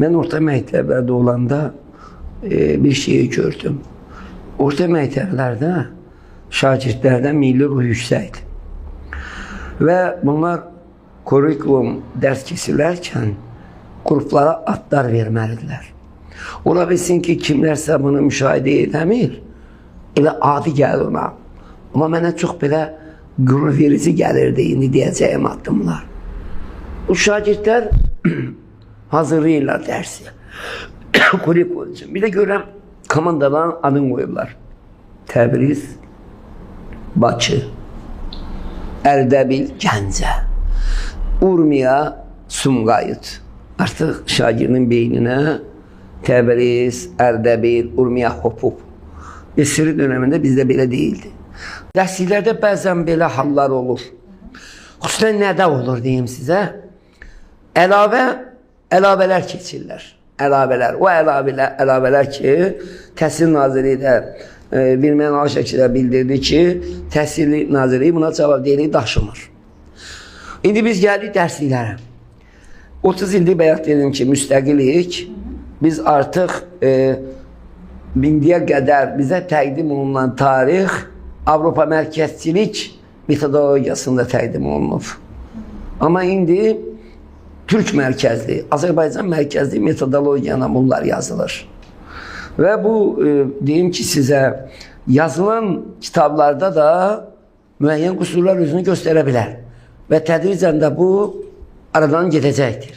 Ben orta məktəblərdə olanda bir şeyi gördüm. Orta məktəblərdə şagirdlərdən milli ruh yüksəkdir. Və bunlar kurikulum dərs keçirərkən qruplara adlar verməlidirlər. Ola bilsin ki, kimlərsə bunu müşahidə edəmir, elə adi gəlir ona. Amma mənə çox belə qürur verici gəlirdi indi deyəcəyim addımlar. Bu şagirdlər hazırlayırlar dərsi. Kurikulum üçün. Bir də görürəm, komandaların adını qoyurlar. Təbriz, Bakı, Ərdəbil, Gəncə, Urmiya, Sumqayıt. Artıq şagirdin beyninə Təbriz, Ərdəbil, Urmiya hopub. Esri dönəmində bizdə belə deyildi. Dərsliklərdə bəzən belə hallar olur. Xüsusən nədə olur deyim sizə? Əlavələr keçirlər. Əlavələr. O əlavələr ki, Təhsil Nazirliyi də bir mənalı şəkildə bildirdi ki, Təhsil Nazirliyi buna cavabdehliyi daşımır. İndi biz gəldik dərsliklərə. 30 ildir bayaq dedim ki, müstəqillik. Biz artıq indiyə qədər bizə təqdim olunan tarix Avropa mərkəzçilik metodologiyasında təqdim olunub. Amma indi Türk mərkəzli, Azərbaycan mərkəzli metodologiyana bunlar yazılır. Və bu, deyim ki, sizə yazılan kitablarda da müəyyən qüsurlar özünü göstərə bilər. Və tədricən də bu aradan gedəcəkdir.